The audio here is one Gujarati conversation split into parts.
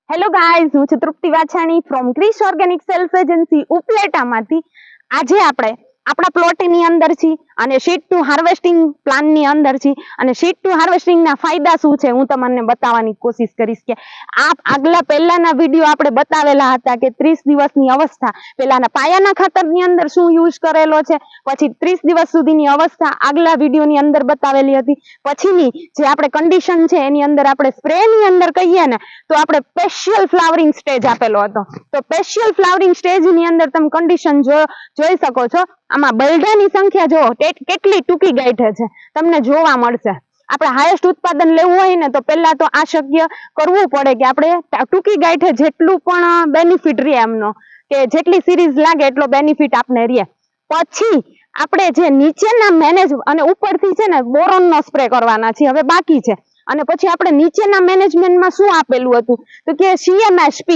હેલો ગાઈઝ, હું છું Trupti Vachhani from Krish organic sales agency ઉપલેટામાંથી. આજે આપણે આપણા પ્લોટની અંદર છીએ અને શીટ ટુ હાર્વેસ્ટિંગ પ્લાનની અંદર છીએ અને શીટ ટુ હાર્વેસ્ટિંગના ફાયદા શું છે હું તમને બતાવવાની કોશિશ કરીશ. કે પહેલાના વિડીયો આપણે બતાવેલા હતા કે 30 દિવસની અવસ્થા પહેલાના પાયાના ખાતરની અંદર શું યુઝ કરેલો છે, પછી 30 દિવસ સુધીની અવસ્થા આગલા વિડીયોની અંદર બતાવેલી હતી. પછીની જે આપણે કન્ડિશન છે એની અંદર આપણે સ્પ્રેની અંદર કહીએ ને તો આપણે સ્પેશિયલ ફ્લાવરિંગ સ્ટેજ આપેલો હતો. તો સ્પેશિયલ ફ્લાવરિંગ સ્ટેજની અંદર તમે કન્ડિશન જોઈ શકો છો. આમાં બૈડાની સંખ્યા જો કેટલી ટૂંકી ગાંઠે છે તમને જોવા મળશે. આપણે હાઈએસ્ટ ઉત્પાદન લેવું હોય ને તો પહેલા તો આ શક્ય કરવું પડે કે આપણે ટૂંકી ગાંઠે જેટલું પણ બેનિફિટ રહે એમનો, કે જેટલી સિરીઝ લાગે એટલો બેનિફિટ આપને રહે. પછી આપણે જે નીચેના મેનેજ અને ઉપરથી છે ને બોરોનનો સ્પ્રે કરવાના છે હવે બાકી છે. અને પછી આપણે નીચેના મેનેજમેન્ટમાં શું આપેલું હતું તો કે CMSP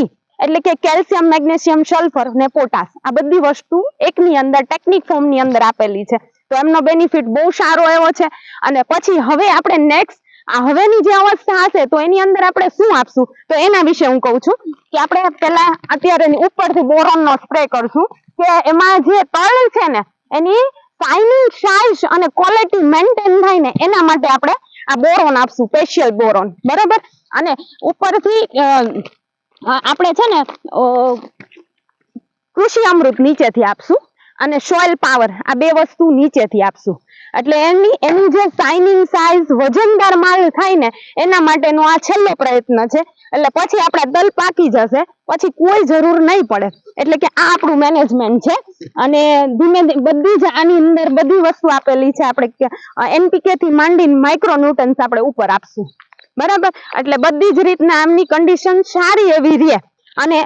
એટલે કે કેલ્શિયમ, મેગ્નેશિયમ, સલ્ફર ને પોટાશ, આ બધી વસ્તુ એકની અંદર ટેકનિક ફોર્મની અંદર આપેલી છે. તો એમનો બેનિફિટ બહુ સારો એવો છે. અને પછી હવે આપણે નેક્સ્ટ હવેની જે અવસ્થા હશે તો એની અંદર આપણે શું આપશું તો એના વિશે હું કહું છું કે આપણે પેલા અત્યારે ઉપરથી બોરોનનો સ્પ્રે કરશું કે એમાં જે તળ છે ને એની શાઇનિંગ, સાઇઝ અને ક્વોલિટી મેન્ટેન થાય ને એના માટે આપણે આ બોરોન આપશું, સ્પેશિયલ બોરોન, બરાબર. અને ઉપરથી આપણે છે ને કૃષિ અમૃત નીચેથી આપશું અને સોઇલ પાવર, આ બે વસ્તુ નીચેથી આપશું. એટલે એની જે શાઇનિંગ, સાઇઝ, વજનદાર માલ થાય ને એના માટેનો આ છેલ્લો પ્રયત્ન છે. એટલે પછી આપણા તલ પાકી જશે, પછી કોઈ જરૂર નહીં પડે. એટલે કે આ આપણું મેનેજમેન્ટ છે. અને ધીમે ધીમે બધી જ આની અંદર બધી વસ્તુ આપેલી છે. આપણે NPK થી માંડીને માઇક્રોન્યુટન્સ આપણે ઉપર આપશું, બરાબર. એટલે બધી જ રીતના આમની કન્ડિશન સારી એવી રહે. અને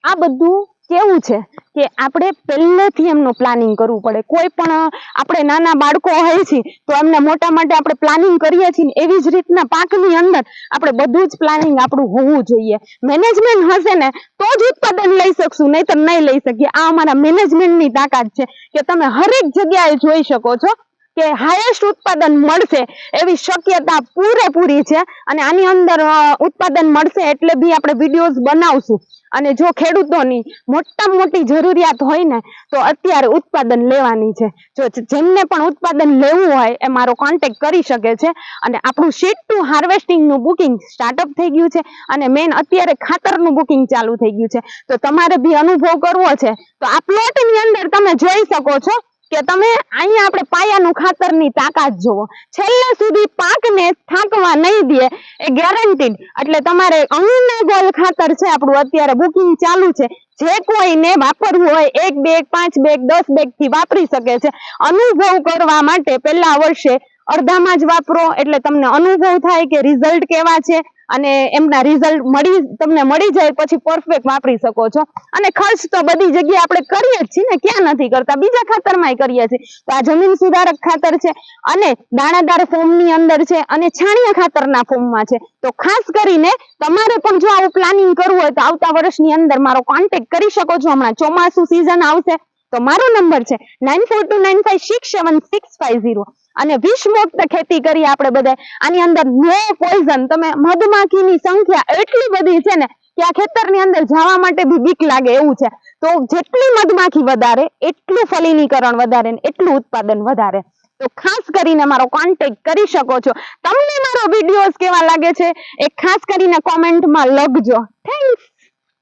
આ બધું કેવું છે કે આપણે પહેલેથી એમનું પ્લાનિંગ કરવું પડે. કોઈ પણ આપણે નાના બાળકો હોય છે તો એમને મોટા માટે આપણે પ્લાનિંગ કરીએ છીએ, એવી જ રીતના પાકની અંદર આપણે બધું જ પ્લાનિંગ આપણું હોવું જોઈએ. મેનેજમેન્ટ હશે ને તો જ ઉત્પાદન લઈ શકશું, નહીં તો નહીં લઈ શકીએ. આ અમારા મેનેજમેન્ટની તાકાત છે કે તમે હરેક જગ્યાએ જોઈ શકો છો કે હાઈએસ્ટ ઉત્પાદન મળશે એવી શક્યતા પૂરેપૂરી છે. અને આની અંદર ઉત્પાદન મળશે એટલે બી આપણે વિડીયોઝ બનાવશું. અને જો ખેડૂતોની મોટામાં મોટી જરૂરિયાત હોય ને તો અત્યારે ઉત્પાદન લેવાની છે. જો જેમને પણ ઉત્પાદન લેવું હોય એ મારો કોન્ટેક્ટ કરી શકે છે. અને આપણું શીટ ટુ હાર્વેસ્ટિંગનું બુકિંગ સ્ટાર્ટઅપ થઈ ગયું છે અને મેન અત્યારે ખાતરનું બુકિંગ ચાલુ થઈ ગયું છે. તો તમારે બી અનુભવ કરવો છે તો આ પ્લોટની અંદર તમે જોઈ શકો છો કે તમે અહીંયા આપણે પાયાનું ખાતરની તાકાત જોવો. છેલ્લે સુધી પાકને થાકવા નહીં દે એ ગેરંટીડ. એટલે તમારે અનુગોલ ખાતર છે આપણું અત્યારે બુકિંગ ચાલુ છે. જે કોઈને વાપરવું હોય 1 બેગ, 5 બેગ, 10 બેગ થી વાપરી શકે છે. અનુભવ કરવા માટે પહેલા વર્ષે અડધામાં જ વાપરો એટલે તમને અનુભવ થાય કે રિઝલ્ટ કેવા છે. અને એમના રિઝલ્ટ તમને મળી જાય પછી પરફેક્ટ વાપરી શકો છો. અને ખર્ચ તો બધી જગ્યાએ આપણે કરીએ જ છીએ ને, ક્યાં નથી કરતા, બીજા ખાતરમાં કરીએ છીએ. તો આ જમીન સુધારક ખાતર છે અને દાણાદાર ફોર્મની અંદર છે અને છાણિયા ખાતરના ફોર્મમાં છે. તો ખાસ કરીને તમારે પણ જો આવું પ્લાનિંગ કરવું હોય તો આવતા વર્ષની અંદર મારો કોન્ટેક્ટ કરી શકો છો. હમણાં ચોમાસું સિઝન આવશે તો મારો નંબર છે 9429567650 અને વિષમુક્ત ખેતી કરી આપણે બધા. આની અંદર નો પોઈઝન, તમે મધમાખીની સંખ્યા એટલી બધી છે ને કે આ ખેતરની અંદર જવા માટે બી બીક લાગે એવું છે. તો જેટલી મધમાખી વધારે એટલું ફલિનીકરણ વધારે, એટલું ઉત્પાદન વધારે. તો ખાસ કરીને મારો કોન્ટેક્ટ કરી શકો છો. તમને મારો વિડીયોઝ કેવા લાગે છે એ ખાસ કરીને કોમેન્ટમાં લખજો. થેન્ક